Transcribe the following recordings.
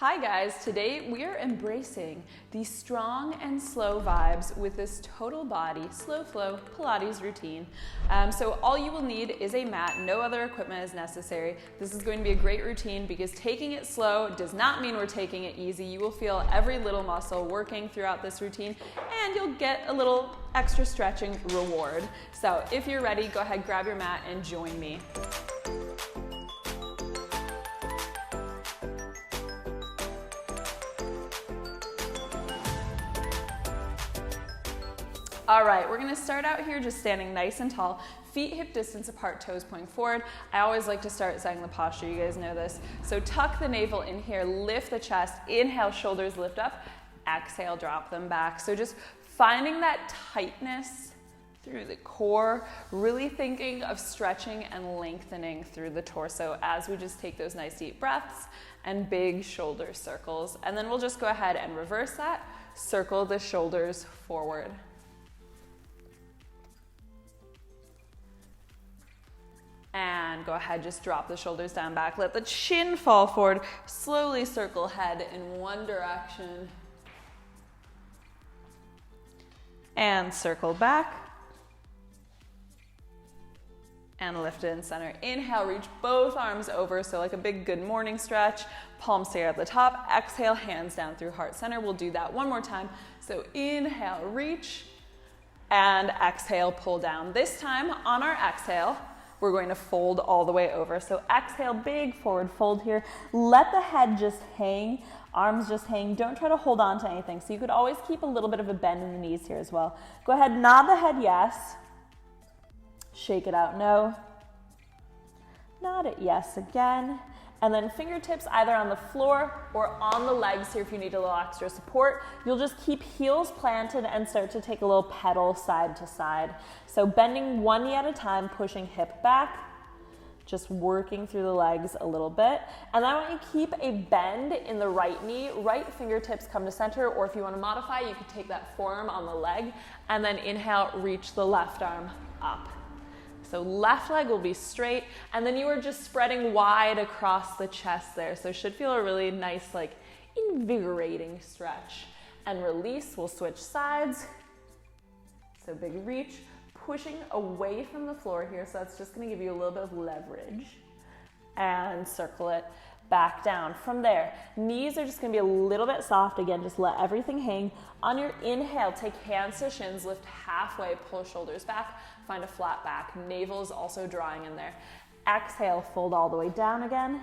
Hi guys, today we are embracing the strong and slow vibes with this total body, slow flow Pilates routine. So all you will need is a mat, no other equipment is necessary. This is going to be a great routine because taking it slow does not mean we're taking it easy. You will feel every little muscle working throughout this routine and you'll get a little extra stretching reward. So if you're ready, go ahead, grab your mat and join me. All right, we're gonna start out here just standing nice and tall, feet hip distance apart, toes pointing forward. I always like to start setting the posture, you guys know this. So tuck the navel in here, lift the chest, inhale, shoulders lift up, exhale, drop them back. So just finding that tightness through the core, really thinking of stretching and lengthening through the torso as we just take those nice deep breaths and big shoulder circles. And then we'll just go ahead and reverse that, circle the shoulders forward. And go ahead, just drop the shoulders down back. Let the chin fall forward. Slowly circle head in one direction. And circle back. And lift it in center. Inhale, reach both arms over, so like a big good morning stretch. Palms stay at the top. Exhale, hands down through heart center. We'll do that one more time. So inhale, reach. And exhale, pull down. This time on our exhale, we're going to fold all the way over. So exhale, big forward fold here. Let the head just hang, arms just hang. Don't try to hold on to anything. So you could always keep a little bit of a bend in the knees here as well. Go ahead, nod the head yes. Shake it out no. Nod it yes again. And then fingertips either on the floor or on the legs here if you need a little extra support. You'll just keep heels planted and start to take a little pedal side to side. So bending one knee at a time, pushing hip back, just working through the legs a little bit. And then I want you to keep a bend in the right knee, right fingertips come to center, or if you want to modify, you can take that forearm on the leg and then inhale, reach the left arm up. So left leg will be straight, and then you are just spreading wide across the chest there. So it should feel a really nice, like invigorating stretch. And release, we'll switch sides. So big reach, pushing away from the floor here. So that's just gonna give you a little bit of leverage. And circle it back down. From there, knees are just gonna be a little bit soft. Again, just let everything hang. On your inhale, take hands to shins, lift halfway, pull shoulders back, find a flat back. Navel is also drawing in there. Exhale, fold all the way down again.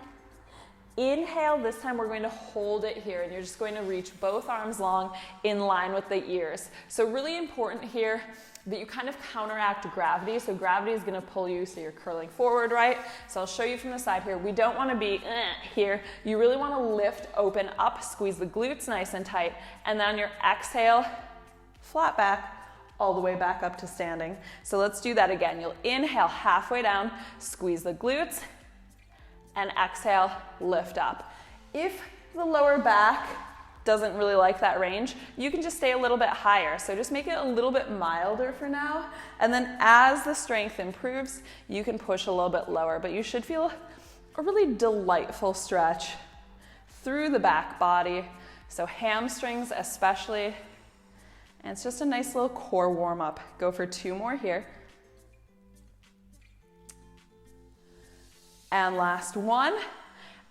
Inhale, this time we're going to hold it here and you're just going to reach both arms long in line with the ears. So really important here that you kind of counteract gravity. So gravity is going to pull you so you're curling forward, right? So I'll show you from the side here. We don't want to be here. You really want to lift, open up, squeeze the glutes nice and tight. And then on your exhale, flat back, all the way back up to standing. So let's do that again. You'll inhale halfway down, squeeze the glutes, and exhale, lift up. If the lower back doesn't really like that range, you can just stay a little bit higher. So just make it a little bit milder for now. And then as the strength improves, you can push a little bit lower, but you should feel a really delightful stretch through the back body. So hamstrings especially. And it's just a nice little core warm up. Go for 2 more here. And last one.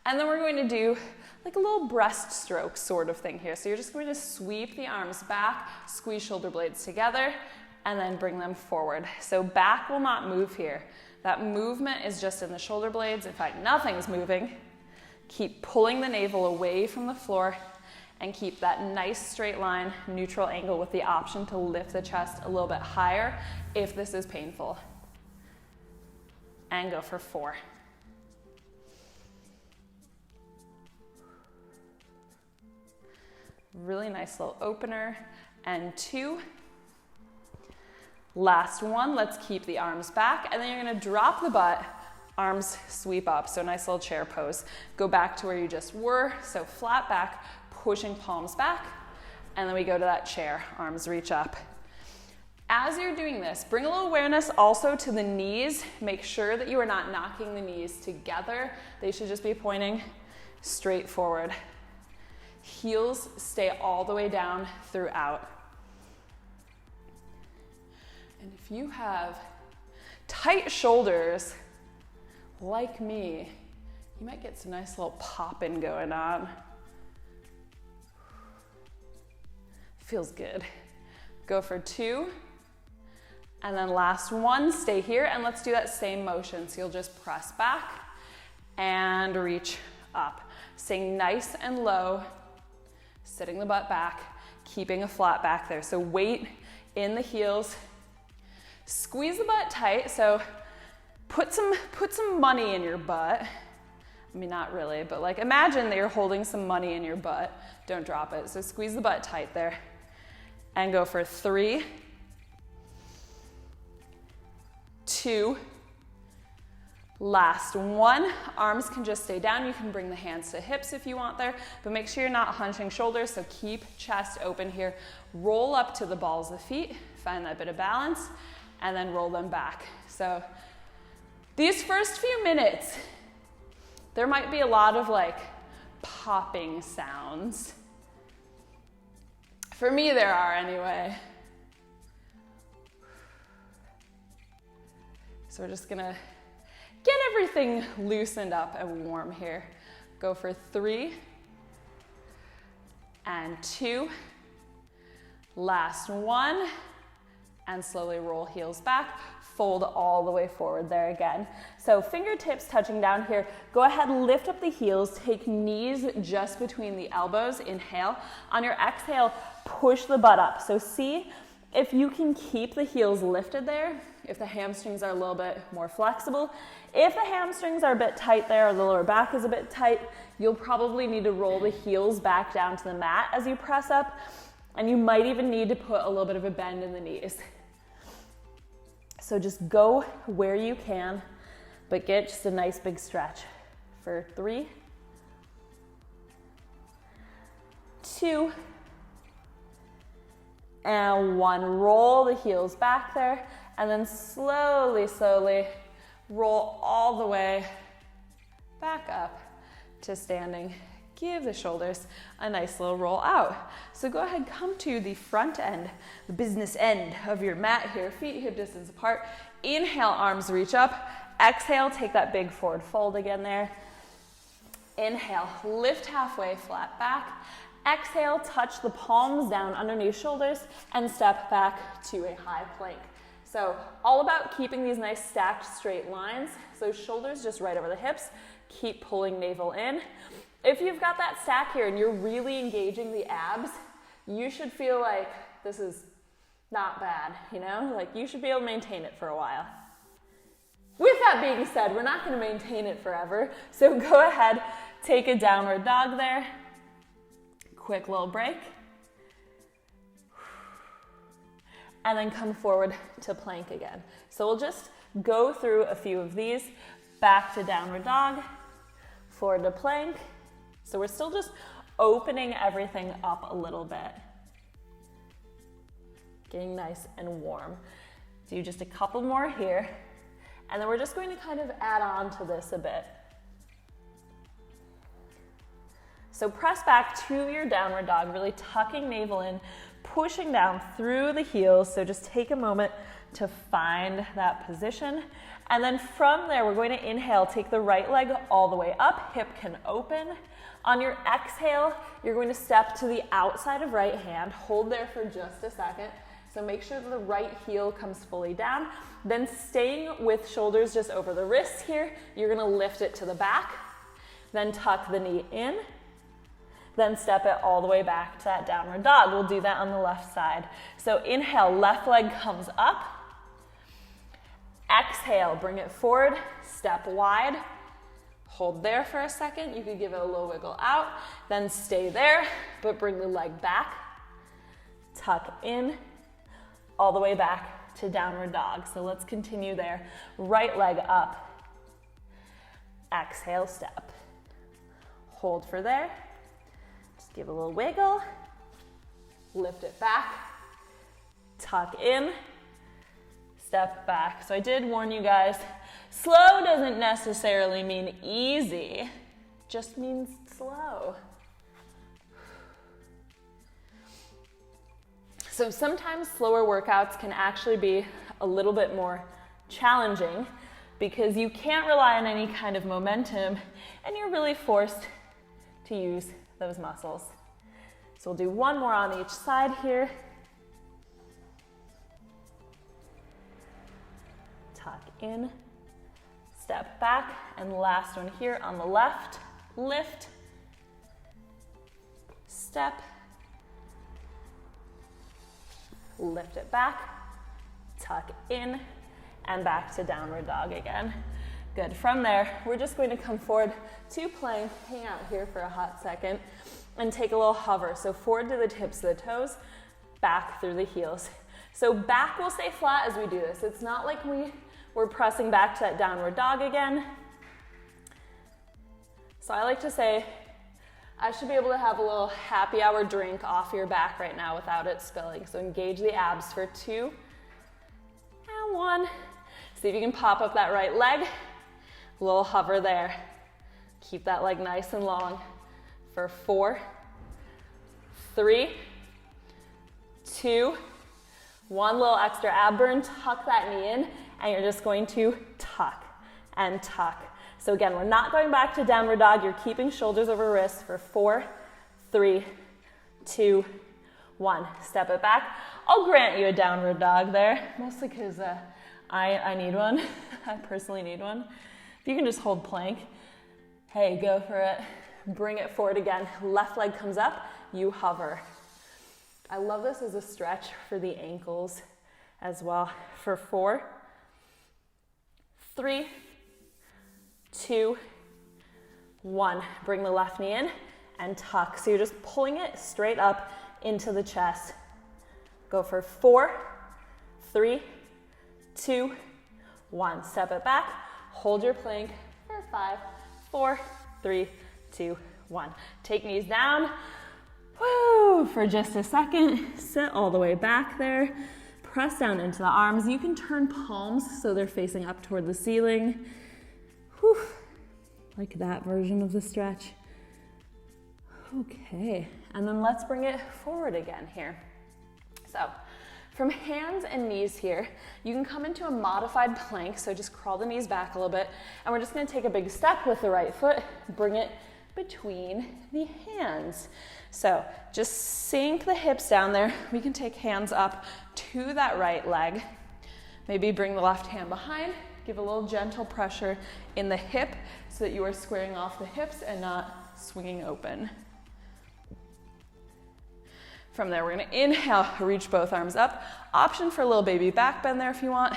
And then we're going to do like a little breaststroke sort of thing here. So you're just going to sweep the arms back, squeeze shoulder blades together, and then bring them forward. So back will not move here. That movement is just in the shoulder blades. In fact, nothing's moving. Keep pulling the navel away from the floor and keep that nice straight line, neutral angle with the option to lift the chest a little bit higher if this is painful. And go for 4. Really nice little opener, and 2. Last one, let's keep the arms back, and then you're gonna drop the butt, arms sweep up, so nice little chair pose. Go back to where you just were, so flat back, pushing palms back, and then we go to that chair, arms reach up. As you're doing this, bring a little awareness also to the knees. Make sure that you are not knocking the knees together. They should just be pointing straight forward. Heels stay all the way down throughout. And if you have tight shoulders, like me, you might get some nice little popping going on. Feels good. Go for 2. And then last one, stay here, and let's do that same motion. So you'll just press back and reach up. Staying nice and low, sitting the butt back, keeping a flat back there. So weight in the heels. Squeeze the butt tight, so put some money in your butt. I mean, not really, but like imagine that you're holding some money in your butt. Don't drop it. So squeeze the butt tight there. And go for 3, 2, last 1. Arms can just stay down. You can bring the hands to hips if you want there, but make sure you're not hunching shoulders, so keep chest open here. Roll up to the balls of the feet, find that bit of balance, and then roll them back. So these first few minutes, there might be a lot of like popping sounds. For me, there are anyway. So we're just gonna get everything loosened up and warm here. Go for 3 and 2. Last 1. And slowly roll heels back. Fold all the way forward there again. So fingertips touching down here. Go ahead, lift up the heels. Take knees just between the elbows. Inhale. On your exhale, push the butt up. So see if you can keep the heels lifted there. If the hamstrings are a little bit more flexible. If the hamstrings are a bit tight there, or the lower back is a bit tight, you'll probably need to roll the heels back down to the mat as you press up. And you might even need to put a little bit of a bend in the knees. So just go where you can, but get just a nice big stretch. For 3, 2, and 1. Roll the heels back there, and then slowly, slowly roll all the way back up to standing. Give the shoulders a nice little roll out. So go ahead, come to the front end, the business end of your mat here, feet hip distance apart. Inhale, arms reach up. Exhale, take that big forward fold again there. Inhale, lift halfway, flat back. Exhale, touch the palms down underneath shoulders and step back to a high plank. So all about keeping these nice stacked straight lines. So shoulders just right over the hips. Keep pulling navel in. If you've got that stack here and you're really engaging the abs, you should feel like this is not bad, you know? Like you should be able to maintain it for a while. With that being said, we're not going to maintain it forever. So go ahead, take a downward dog there. Quick little break. And then come forward to plank again. So we'll just go through a few of these. Back to downward dog, forward to plank. So we're still just opening everything up a little bit. Getting nice and warm. Do just a couple more here. And then we're just going to kind of add on to this a bit. So press back to your downward dog, really tucking navel in, pushing down through the heels. So just take a moment to find that position. And then from there, we're going to inhale, take the right leg all the way up, hip can open. On your exhale, you're going to step to the outside of right hand, hold there for just a second. So make sure that the right heel comes fully down. Then staying with shoulders just over the wrists here, you're gonna lift it to the back, then tuck the knee in, then step it all the way back to that downward dog. We'll do that on the left side. So inhale, left leg comes up. Exhale, bring it forward, step wide. Hold there for a second. You could give it a little wiggle out, then stay there, but bring the leg back. Tuck in, all the way back to downward dog. So let's continue there. Right leg up. Exhale, step. Hold for there. Just give a little wiggle. Lift it back. Tuck in. Step back. So I did warn you guys, slow doesn't necessarily mean easy, just means slow. So sometimes slower workouts can actually be a little bit more challenging because you can't rely on any kind of momentum and you're really forced to use those muscles. So we'll do one more on each side here. Tuck in, step back, and last one here on the left. Lift, step, lift it back, tuck in, and back to downward dog again. Good. From there, we're just going to come forward to plank, hang out here for a hot second, and take a little hover. So forward to the tips of the toes, back through the heels. So back will stay flat as we do this. It's not like we're pressing back to that downward dog again. So I like to say, I should be able to have a little happy hour drink off your back right now without it spilling. So engage the abs for 2 and 1. See if you can pop up that right leg. A little hover there. Keep that leg nice and long for 4, 3, 2, 1. Little extra ab burn. Tuck that knee in, and you're just going to tuck and tuck. So again, we're not going back to downward dog. You're keeping shoulders over wrists for 4, 3, 2, 1. Step it back. I'll grant you a downward dog there, mostly because I need one. I personally need one. If you can just hold plank, hey, go for it. Bring it forward again. Left leg comes up, you hover. I love this as a stretch for the ankles as well. For 4, 3, 2, 1. Bring the left knee in and tuck. So you're just pulling it straight up into the chest. Go for 4, 3, 2, 1. Step it back. Hold your plank for 5, 4, 3, 2, 1. Take knees down. Woo! For just a second. Sit all the way back there. Press down into the arms. You can turn palms so they're facing up toward the ceiling. Whew. Like that version of the stretch. Okay, and then let's bring it forward again here. So from hands and knees here, you can come into a modified plank, so just crawl the knees back a little bit, and we're just gonna take a big step with the right foot, bring it between the hands. So just sink the hips down there. We can take hands up to that right leg. Maybe bring the left hand behind. Give a little gentle pressure in the hip so that you are squaring off the hips and not swinging open. From there, we're gonna inhale, reach both arms up. Option for a little baby back bend there if you want.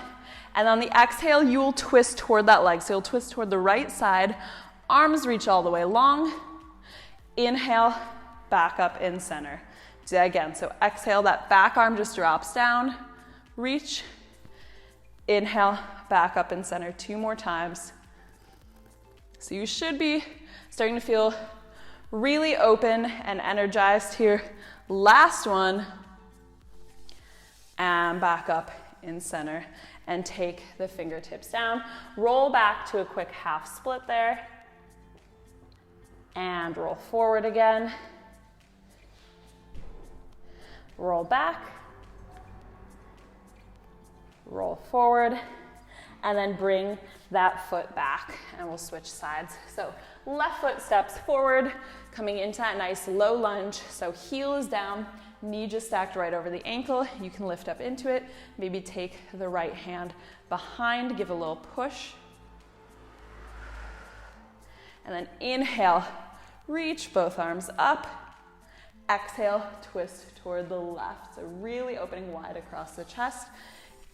And on the exhale, you will twist toward that leg. So you'll twist toward the right side. Arms reach all the way long. Inhale, back up in center. Do that again. So exhale, that back arm just drops down. Reach. Inhale, back up in center 2 more times. So you should be starting to feel really open and energized here. Last one. And back up in center. And take the fingertips down. Roll back to a quick half split there. And roll forward again. Roll back. Roll forward. And then bring that foot back. And we'll switch sides. So left foot steps forward, coming into that nice low lunge. So heel is down, knee just stacked right over the ankle. You can lift up into it. Maybe take the right hand behind, give a little push. And then inhale, reach both arms up. Exhale, twist toward the left. So really opening wide across the chest.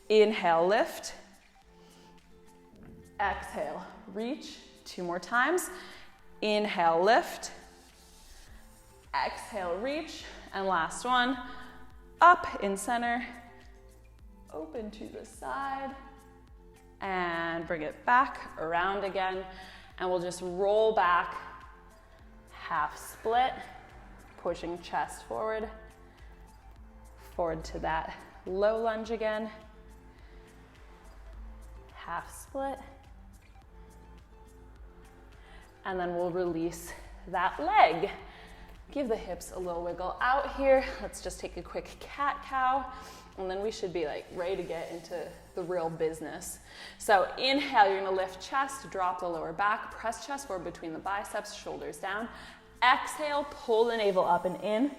Inhale, lift. Exhale, reach. 2 more times. Inhale, lift. Exhale, reach. And last one. Up in center. Open to the side. And bring it back around again. And we'll just roll back. Half split. Pushing chest forward. Forward to that low lunge again. Half split. And then we'll release that leg. Give the hips a little wiggle out here. Let's just take a quick cat-cow, and then we should be like ready to get into the real business. So inhale, you're gonna lift chest, drop the lower back, press chest forward between the biceps, shoulders down. Exhale, pull the navel up and in.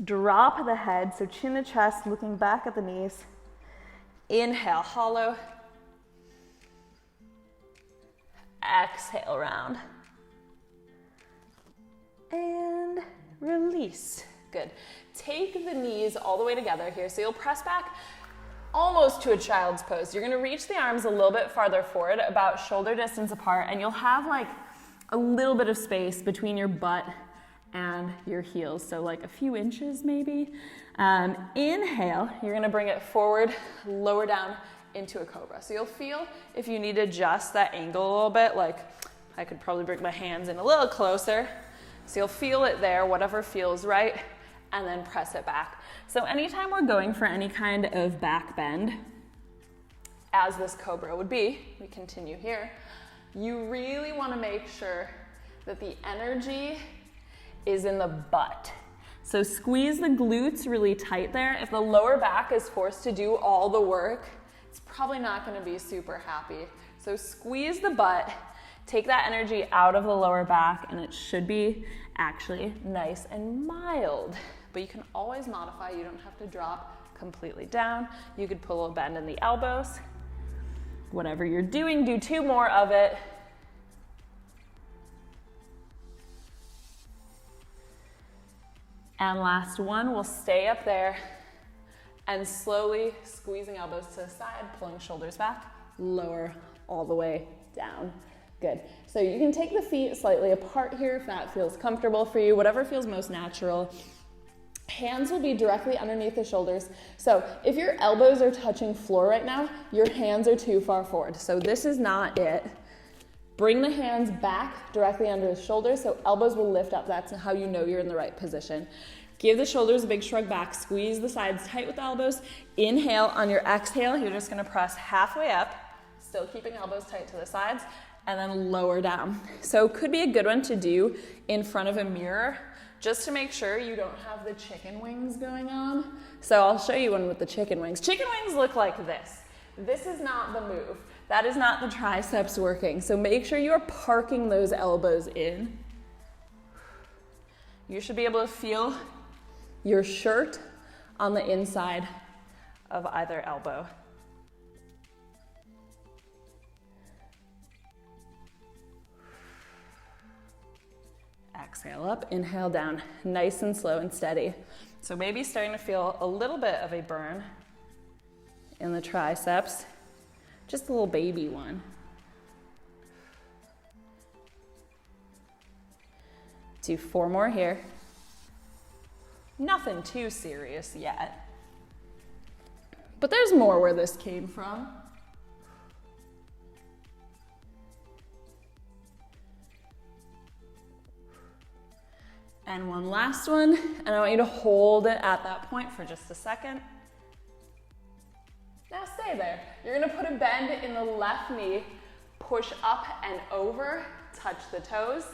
Drop the head, so chin to chest, looking back at the knees. Inhale, hollow. Exhale, round. And release. Good. Take the knees all the way together here. So you'll press back almost to a child's pose. You're gonna reach the arms a little bit farther forward, about shoulder distance apart, and you'll have like a little bit of space between your butt and your heels. So like a few inches maybe. Inhale, you're gonna bring it forward, lower down into a cobra. So you'll feel if you need to adjust that angle a little bit, like I could probably bring my hands in a little closer. So you'll feel it there, whatever feels right, and then press it back. So anytime we're going for any kind of back bend, as this cobra would be, we continue here, you really want to make sure that the energy is in the butt. So squeeze the glutes really tight there. If the lower back is forced to do all the work, it's probably not going to be super happy. So squeeze the butt, take that energy out of the lower back, and it should be actually nice and mild. But you can always modify. You don't have to drop completely down. You could pull a bend in the elbows. Whatever you're doing, do 2 more of it. And last one, we'll stay up there and slowly squeezing elbows to the side, pulling shoulders back, lower all the way down. Good. So you can take the feet slightly apart here if that feels comfortable for you, whatever feels most natural. Hands will be directly underneath the shoulders. So if your elbows are touching floor right now, your hands are too far forward. So this is not it. Bring the hands back directly under the shoulders so elbows will lift up. That's how you know you're in the right position. Give the shoulders a big shrug back. Squeeze the sides tight with the elbows. Inhale. On your exhale, you're just going to press halfway up, still keeping elbows tight to the sides, and then lower down. So it could be a good one to do in front of a mirror, just to make sure you don't have the chicken wings going on. So I'll show you one with the chicken wings. Chicken wings look like this. This is not the move. That is not the triceps working. So make sure you're parking those elbows in. You should be able to feel your shirt on the inside of either elbow. Exhale up, inhale down, nice and slow and steady. So maybe starting to feel a little bit of a burn in the triceps, just a little baby one. Do 4 more here. Nothing too serious yet, but there's more where this came from. And one last one, and I want you to hold it at that point for just a second. Now stay there. You're gonna put a bend in the left knee, push up and over, touch the toes,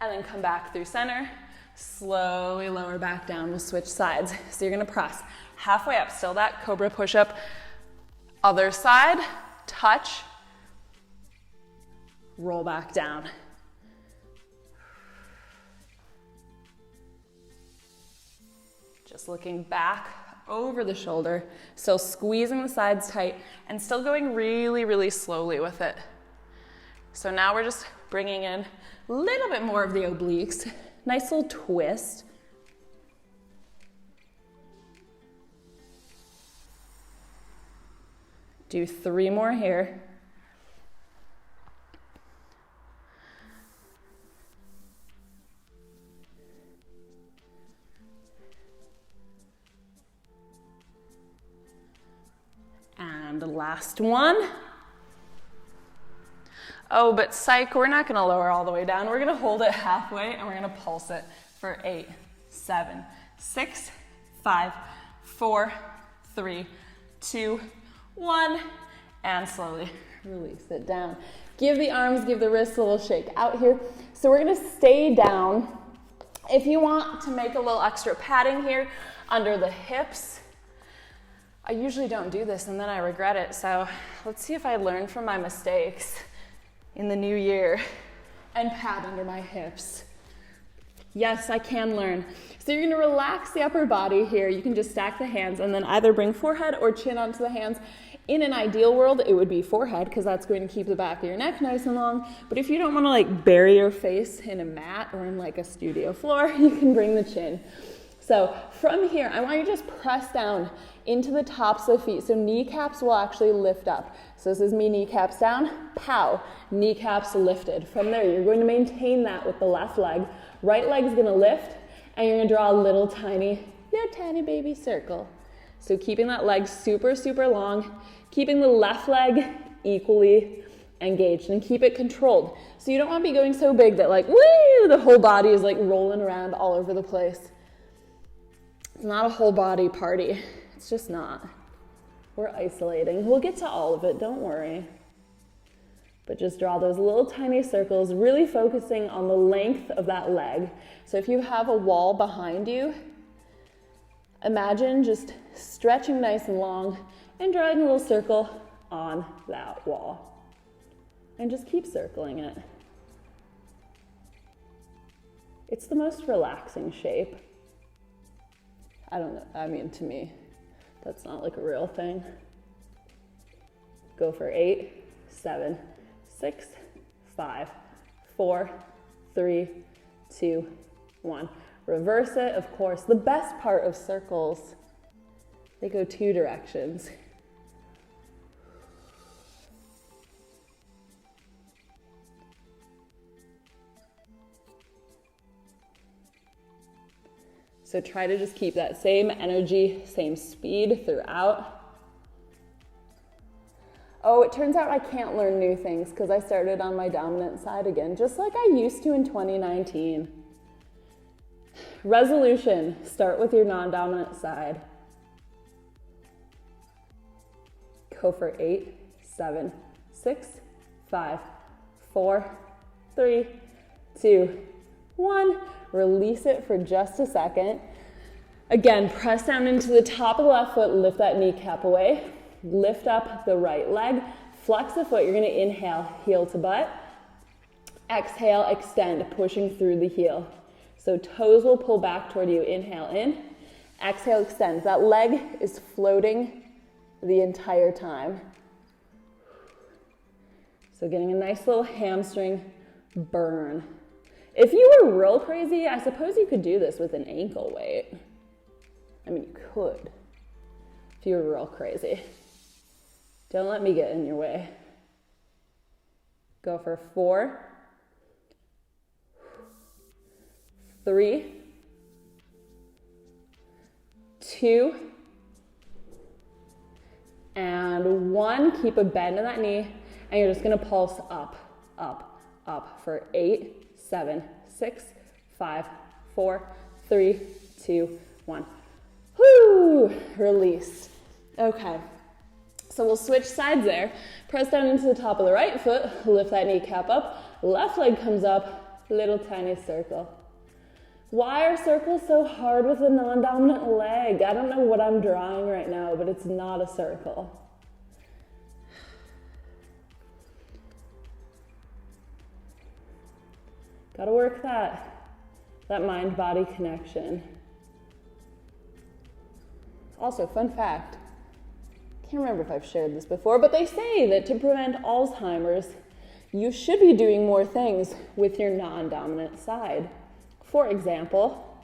and then come back through center. Slowly lower back down, we'll switch sides. So you're gonna press halfway up, still that cobra push-up. Other side, touch, roll back down. Just looking back over the shoulder, still squeezing the sides tight and still going really, really slowly with it. So now we're just bringing in a little bit more of the obliques. Nice little twist. Do 3 more here. And the last one. Oh, but psych, we're not gonna lower all the way down. We're gonna hold it halfway and we're gonna pulse it for 8, 7, 6, 5, 4, 3, 2, 1, and slowly release it down. Give the arms, give the wrists a little shake out here. So we're gonna stay down If you want to make a little extra padding here under the hips, I usually don't do this and then I regret it. So let's see if I learn from my mistakes in the new year and pad under my hips. Yes, I can learn. So you're gonna relax the upper body here. You can just stack the hands and then either bring forehead or chin onto the hands. In an ideal world, it would be forehead because that's going to keep the back of your neck nice and long. But if you don't wanna like bury your face in a mat or in like a studio floor, you can bring the chin. So from here, I want you to just press down into the tops of the feet. So kneecaps will actually lift up. So this is me, kneecaps down, pow, kneecaps lifted. From there, you're going to maintain that with the left leg. Right leg's gonna lift, and you're gonna draw a little tiny baby circle. So keeping that leg super, super long, keeping the left leg equally engaged, and keep it controlled. So you don't wanna be going so big that like, woo, the whole body is like rolling around all over the place. It's not a whole body party. It's just not. We're isolating. We'll get to all of it, don't worry. But just draw those little tiny circles, really focusing on the length of that leg. So if you have a wall behind you, imagine just stretching nice and long and drawing a little circle on that wall. And just keep circling it. It's the most relaxing shape. I don't know, I mean, to me, that's not like a real thing. Go for 8, 7, 6, 5, 4, 3, 2, 1. Reverse it, of course. The best part of circles, they go 2 directions. So try to just keep that same energy, same speed throughout. Oh, it turns out I can't learn new things because I started on my dominant side again, just like I used to in 2019. Resolution, start with your non-dominant side. Go for 8, 7, 6, 5, 4, 3, 2, 1. Release it for just a second. Again, press down into the top of the left foot, lift that kneecap away. Lift up the right leg, flex the foot. You're gonna inhale, heel to butt. Exhale, extend, pushing through the heel. So toes will pull back toward you. Inhale in, exhale, extend. That leg is floating the entire time. So getting a nice little hamstring burn. If you were real crazy, I suppose you could do this with an ankle weight. I mean, you could, if you were real crazy. Don't let me get in your way. Go for 4, 3, 2, and 1. Keep a bend in that knee, and you're just gonna pulse up, up, up for 8, 7, 6, 5, 4, 3, 2, 1. Whoo! Release. Okay. So we'll switch sides there. Press down into the top of the right foot, lift that kneecap up, left leg comes up, little tiny circle. Why are circles so hard with a non-dominant leg? I don't know what I'm drawing right now, but it's not a circle. Gotta work that mind-body connection. Also, fun fact, can't remember if I've shared this before, but they say that to prevent Alzheimer's, you should be doing more things with your non-dominant side. For example,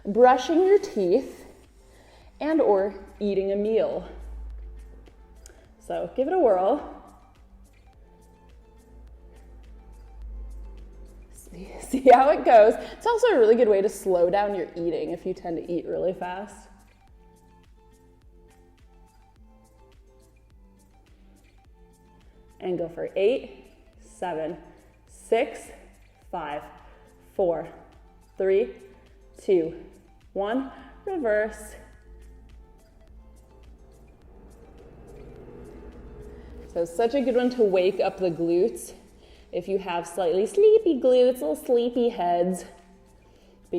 brushing your teeth and or eating a meal. So give it a whirl. See how it goes. It's also a really good way to slow down your eating if you tend to eat really fast. And go for 8, 7, 6, 5, 4, 3, 2, 1. Reverse. So such a good one to wake up the glutes. If you have slightly sleepy glutes, little sleepy heads,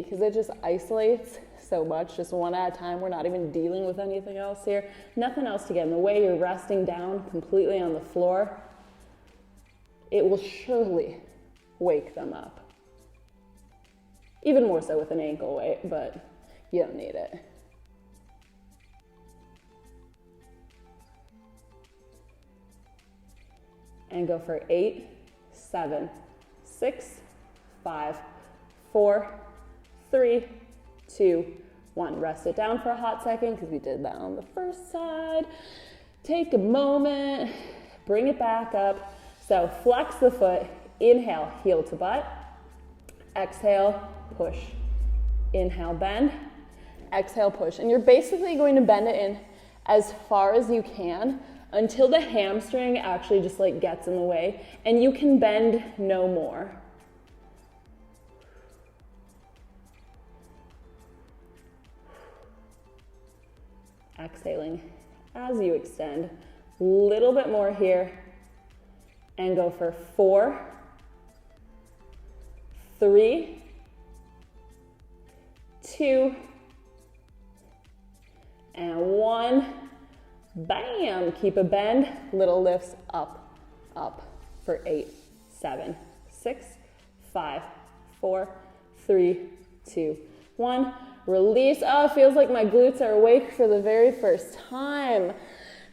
because it just isolates so much, just one at a time. We're not even dealing with anything else here. Nothing else to get in the way. You're resting down completely on the floor. It will surely wake them up. Even more so with an ankle weight, but you don't need it. And go for 8, 7, 6, 5, 4, 3, 2, 1. Rest it down for a hot second because we did that on the first side. Take a moment, bring it back up. So flex the foot, inhale, heel to butt. Exhale, push. Inhale, bend. Exhale, push. And you're basically going to bend it in as far as you can until the hamstring actually just like gets in the way and you can bend no more. Exhaling as you extend. A little bit more here. And go for 4, 3, 2, and 1. Bam! Keep a bend. Little lifts up, up for 8, 7, 6, 5, 4, 3, 2, 1. Release. Oh, it feels like my glutes are awake for the very first time.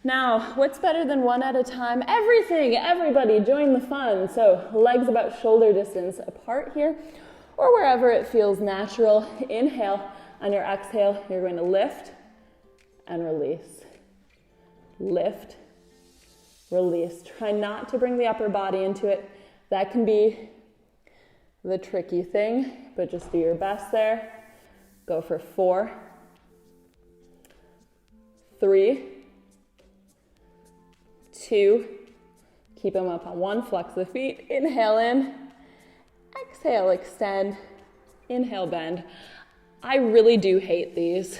Now, what's better than one at a time? Everything, everybody, join the fun. So legs about shoulder distance apart here, or wherever it feels natural. Inhale. On your exhale, you're going to lift and release. Lift, release. Try not to bring the upper body into it. That can be the tricky thing, but just do your best there. Go for 4, 3, 2, keep them up on 1, flex the feet, inhale in, exhale, extend, inhale, bend. I really do hate these.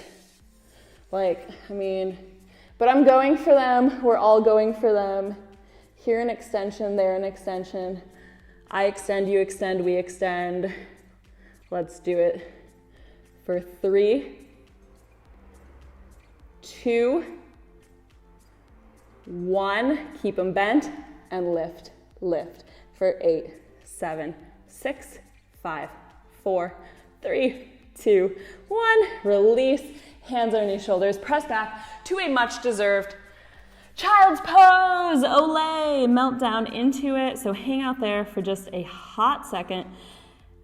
But I'm going for them, we're all going for them. Here an extension, there an extension. I extend, you extend, we extend. Let's do it for 3, 2, 1, keep them bent, and lift, lift for 8, 7, 6, 5, 4, 3, 2, 1. Release, hands underneath shoulders, press back to a much deserved child's pose. Olé, melt down into it. So hang out there for just a hot second,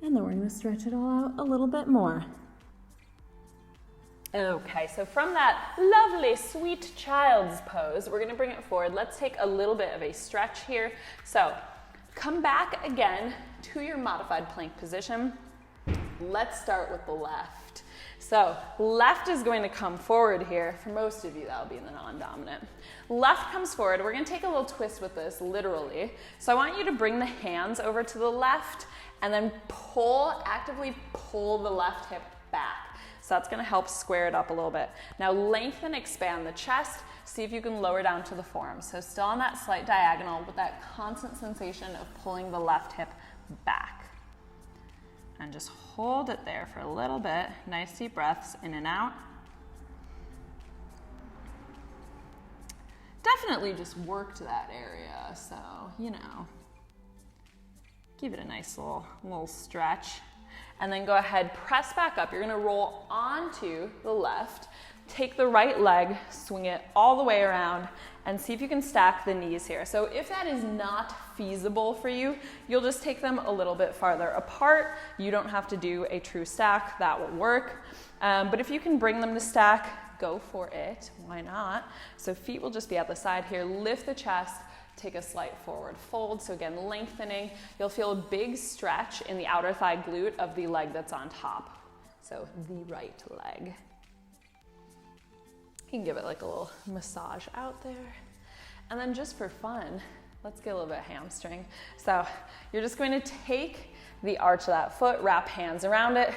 and then we're gonna stretch it all out a little bit more. Okay, so from that lovely, sweet child's pose, we're gonna bring it forward. Let's take a little bit of a stretch here. So come back again to your modified plank position. Let's start with the left. So left is going to come forward here. For most of you, that'll be the non-dominant. Left comes forward. We're gonna take a little twist with this, literally. So I want you to bring the hands over to the left and then actively pull the left hip back. So that's gonna help square it up a little bit. Now lengthen, expand the chest. See if you can lower down to the forearms. So still on that slight diagonal with that constant sensation of pulling the left hip back. And just hold it there for a little bit. Nice deep breaths in and out. Definitely just worked that area, so, give it a nice little stretch. And then go ahead, press back up. You're gonna roll onto the left, take the right leg, swing it all the way around, and see if you can stack the knees here. So if that is not feasible for you, you'll just take them a little bit farther apart. You don't have to do a true stack, that will work. But if you can bring them to stack, go for it, why not? So feet will just be at the side here, lift the chest, take a slight forward fold. So again, lengthening. You'll feel a big stretch in the outer thigh glute of the leg that's on top. So the right leg. You can give it like a little massage out there. And then just for fun, let's get a little bit of hamstring. So you're just going to take the arch of that foot, wrap hands around it,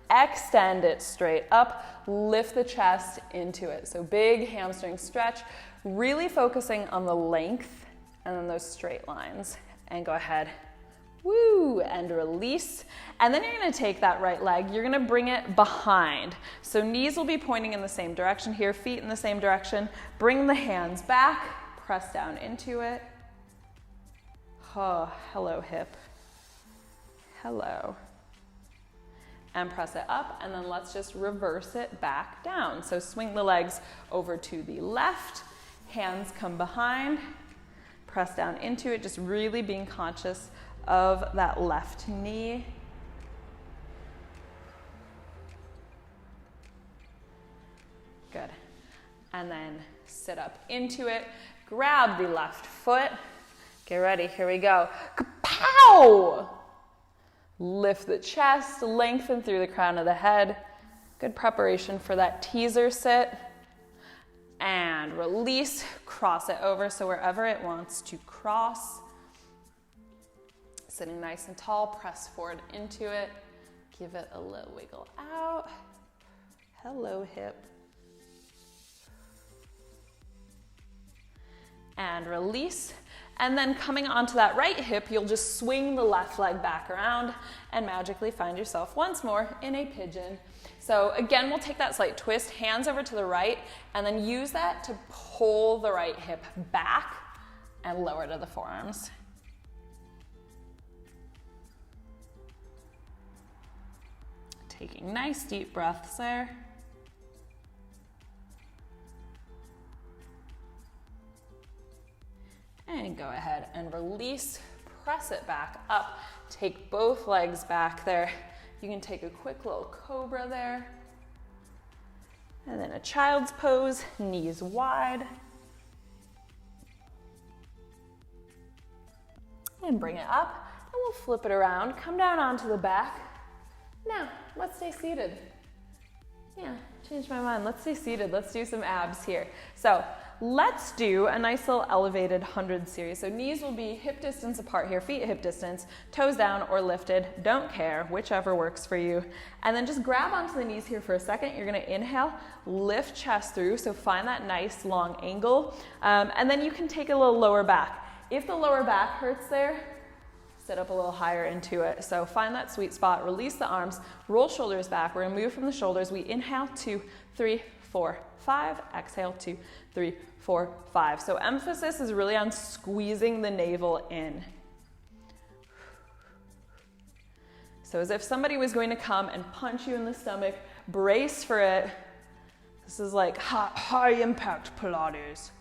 extend it straight up, lift the chest into it. So big hamstring stretch, really focusing on the length and then those straight lines. And go ahead, Woo, and release. And then you're gonna take that right leg, you're gonna bring it behind. So knees will be pointing in the same direction here, feet in the same direction. Bring the hands back, press down into it. Oh, hello hip. Hello. And press it up, and then let's just reverse it back down. So swing the legs over to the left, hands come behind, press down into it, just really being conscious of that left knee. Good. And then sit up into it, grab the left foot, get ready, here we go. Kapow! Lift the chest, lengthen through the crown of the head. Good preparation for that teaser sit. And release, cross it over, so wherever it wants to cross. Sitting nice and tall, press forward into it. Give it a little wiggle out. Hello, hip. And release. And then coming onto that right hip, you'll just swing the left leg back around and magically find yourself once more in a pigeon. So again, we'll take that slight twist, hands over to the right, and then use that to pull the right hip back and lower to the forearms. Taking nice deep breaths there. And go ahead and release, press it back up, take both legs back there. You can take a quick little cobra there. And then a child's pose, knees wide. And bring it up, and we'll flip it around, come down onto the back. Now, let's stay seated. Yeah, changed my mind. Let's stay seated. Let's do some abs here. So let's do a nice little elevated 100 series. So knees will be hip distance apart here, feet hip distance, toes down or lifted. Don't care, whichever works for you. And then just grab onto the knees here for a second. You're gonna inhale, lift chest through. So find that nice long angle. And then you can take a little lower back. If the lower back hurts there, sit up a little higher into it. So find that sweet spot, release the arms, roll shoulders back. We're gonna move from the shoulders. We inhale, 2, 3, 4, 5. Exhale, 2, 3, 4, 5. So emphasis is really on squeezing the navel in. So as if somebody was going to come and punch you in the stomach, brace for it. This is like high impact Pilates.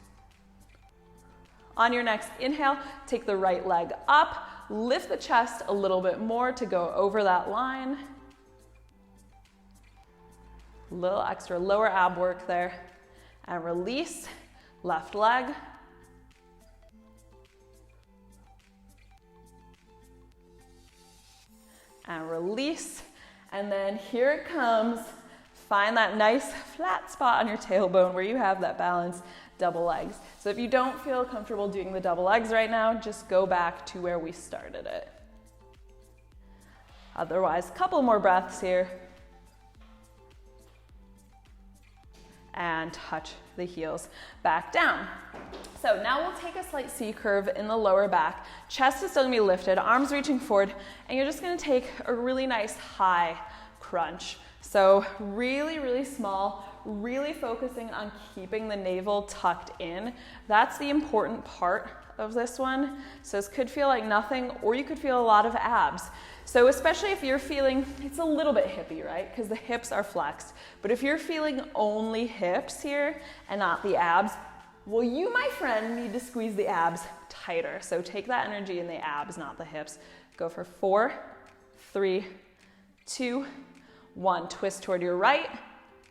On your next inhale, take the right leg up, lift the chest a little bit more to go over that line. A little extra lower ab work there. And release, left leg. And release. And then here it comes. Find that nice flat spot on your tailbone where you have that balance. Double legs. So if you don't feel comfortable doing the double legs right now, just go back to where we started it. Otherwise, a couple more breaths here. And touch the heels back down. So now we'll take a slight C curve in the lower back. Chest is still gonna be lifted, arms reaching forward, and you're just gonna take a really nice high crunch. So really, really small, really focusing on keeping the navel tucked in. That's the important part of this one. So this could feel like nothing, or you could feel a lot of abs. So especially if you're feeling, it's a little bit hippy, right? Because the hips are flexed. But if you're feeling only hips here and not the abs, well, you, my friend, need to squeeze the abs tighter. So take that energy in the abs, not the hips. Go for 4, 3, 2, 1. Twist toward your right.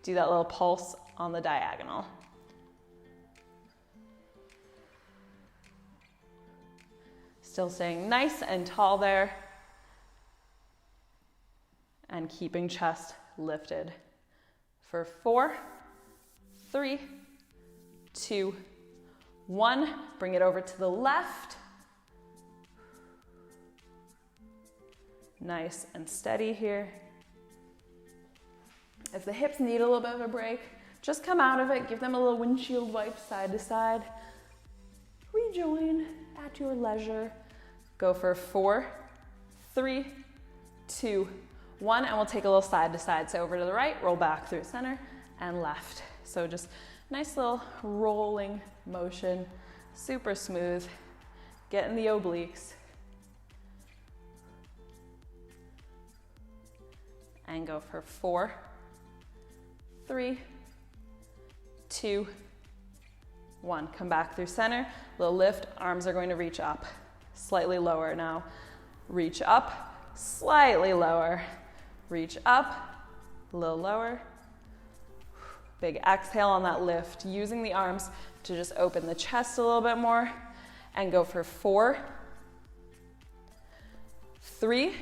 Do that little pulse on the diagonal. Still staying nice and tall there. And keeping chest lifted. For 4, 3, 2, 1. Bring it over to the left. Nice and steady here. If the hips need a little bit of a break, just come out of it, give them a little windshield wipe side to side. Rejoin at your leisure. Go for 4, 3, 2, 1, and we'll take a little side to side. So over to the right, roll back through center and left. So just nice little rolling motion, super smooth. Get in the obliques. And go for 4, 3, 2, 1. Come back through center, little lift, arms are going to reach up. Slightly lower now. Reach up, slightly lower. Reach up, a little lower. Big exhale on that lift, using the arms to just open the chest a little bit more. And go for 4, 3,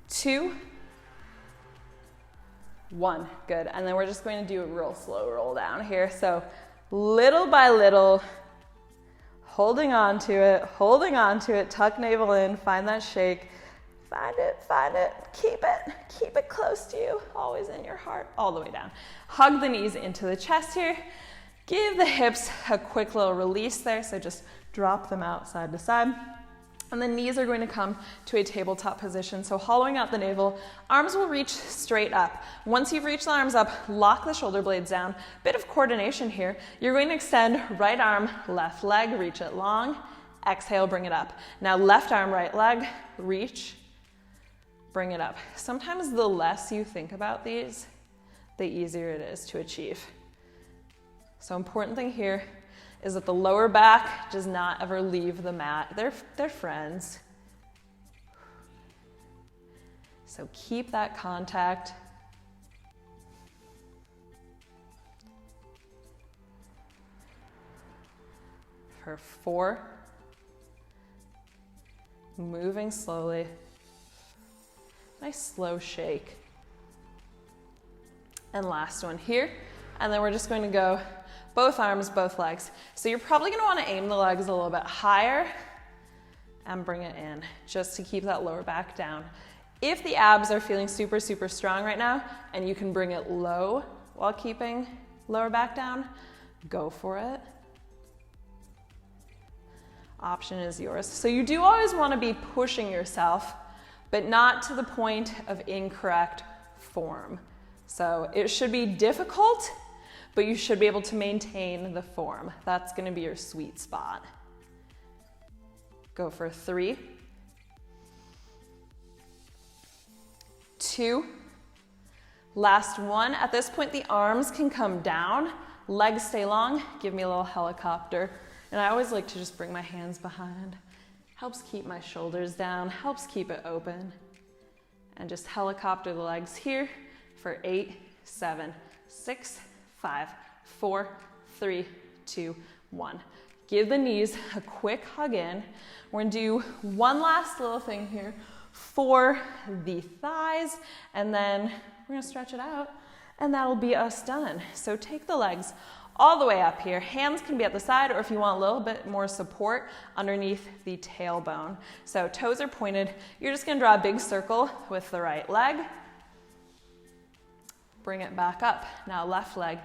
2, 1. Good. And then we're just going to do a real slow roll down here. So little by little, holding on to it, tuck navel in, find that shake. Find it, keep it close to you, always in your heart, all the way down. Hug the knees into the chest here. Give the hips a quick little release there, so just drop them out side to side. And the knees are going to come to a tabletop position. So hollowing out the navel, arms will reach straight up. Once you've reached the arms up, lock the shoulder blades down. Bit of coordination here. You're going to extend right arm, left leg, reach it long. Exhale, bring it up. Now left arm, right leg, reach, bring it up. Sometimes the less you think about these, the easier it is to achieve. So important thing here is that the lower back does not ever leave the mat. They're friends. So keep that contact. For 4. Moving slowly. Nice slow shake. And last one here. And then we're just going to go both arms, both legs. So you're probably going to want to aim the legs a little bit higher and bring it in just to keep that lower back down. If the abs are feeling super, super strong right now and you can bring it low while keeping lower back down, go for it. Option is yours. So you do always want to be pushing yourself, but not to the point of incorrect form. So it should be difficult, but you should be able to maintain the form. That's going to be your sweet spot. Go for 3, 2, last one. At this point, the arms can come down, legs stay long. Give me a little helicopter. And I always like to just bring my hands behind. Helps keep my shoulders down, helps keep it open. And just helicopter the legs here for 8, 7, 6, 5, 4, 3, 2, 1. Give the knees a quick hug in. We're gonna do one last little thing here for the thighs, and then we're gonna stretch it out, and that'll be us done. So take the legs all the way up here. Hands can be at the side, or if you want a little bit more support, underneath the tailbone. So toes are pointed. You're just gonna draw a big circle with the right leg. Bring it back up. Now left leg,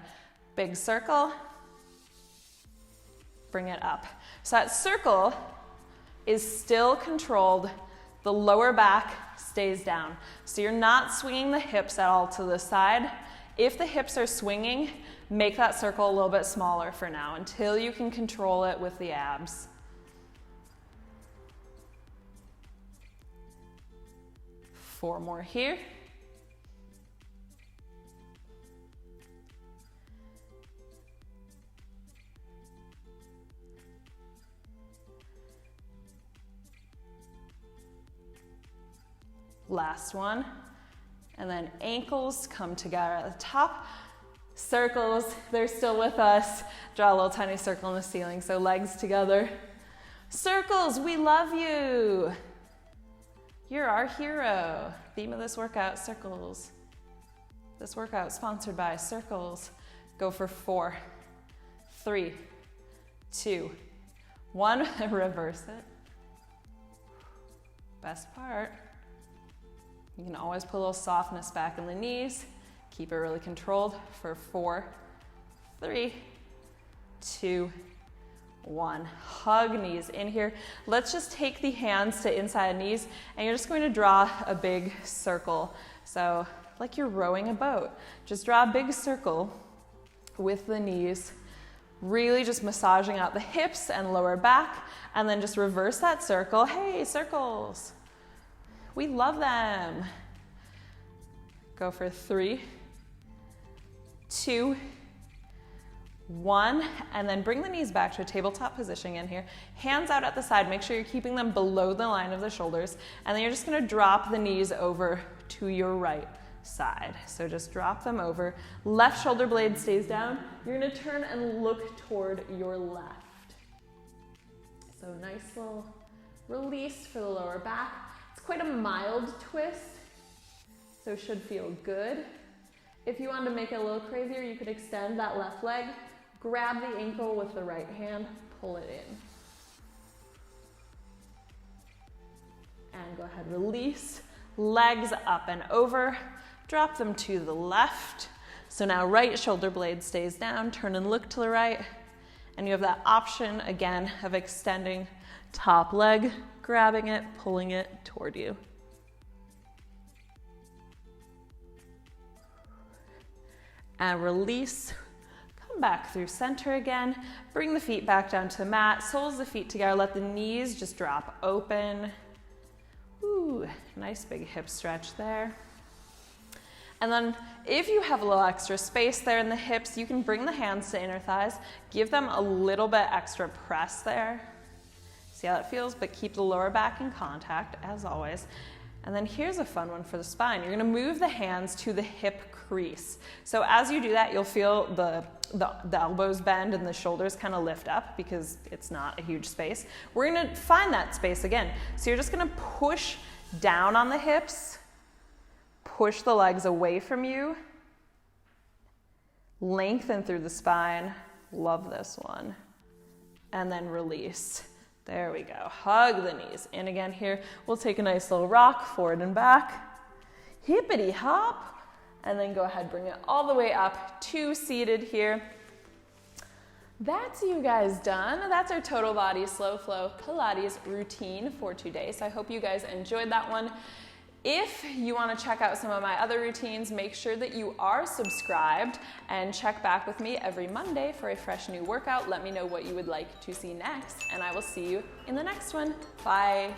big circle. Bring it up. So that circle is still controlled. The lower back stays down. So you're not swinging the hips at all to the side. If the hips are swinging, make that circle a little bit smaller for now until you can control it with the abs. Four more here. Last one. And then ankles come together at the top. Circles, they're still with us. Draw a little tiny circle in the ceiling, so legs together. Circles, we love you. You're our hero. Theme of this workout, circles. This workout sponsored by circles. Go for 4, 3, 2, 1. Reverse it. Best part. You can always put a little softness back in the knees. Keep it really controlled for 4, 3, 2, 1. Hug knees in here. Let's just take the hands to inside knees, and you're just going to draw a big circle. So like you're rowing a boat. Just draw a big circle with the knees, really just massaging out the hips and lower back, and then just reverse that circle. Hey, circles. We love them. Go for 3, 2, 1, and then bring the knees back to a tabletop position in here. Hands out at the side. Make sure you're keeping them below the line of the shoulders, and then you're just going to drop the knees over to your right side. So just drop them over. Left shoulder blade stays down. You're going to turn and look toward your left. So nice little release for the lower back. It's quite a mild twist, so should feel good. If you wanted to make it a little crazier, you could extend that left leg, grab the ankle with the right hand, pull it in. And go ahead, release. Legs up and over. Drop them to the left. So now right shoulder blade stays down. Turn and look to the right. And you have that option, again, of extending top leg, grabbing it, pulling it toward you. And release. Come back through center again. Bring the feet back down to the mat. Soles of the feet together. Let the knees just drop open. Ooh, nice big hip stretch there. And then if you have a little extra space there in the hips, you can bring the hands to inner thighs. Give them a little bit extra press there. See how that feels? But keep the lower back in contact, as always. And then here's a fun one for the spine. You're gonna move the hands to the hip crease. So as you do that, you'll feel the elbows bend and the shoulders kind of lift up because it's not a huge space. We're gonna find that space again. So you're just gonna push down on the hips, push the legs away from you, lengthen through the spine. Love this one. And then release. There we go. Hug the knees in again here. We'll take a nice little rock forward and back. Hippity hop. And then go ahead, bring it all the way up to seated here. That's you guys done. That's our total body slow flow Pilates routine for today. So I hope you guys enjoyed that one. If you want to check out some of my other routines, make sure that you are subscribed and check back with me every Monday for a fresh new workout. Let me know what you would like to see next, and I will see you in the next one. Bye.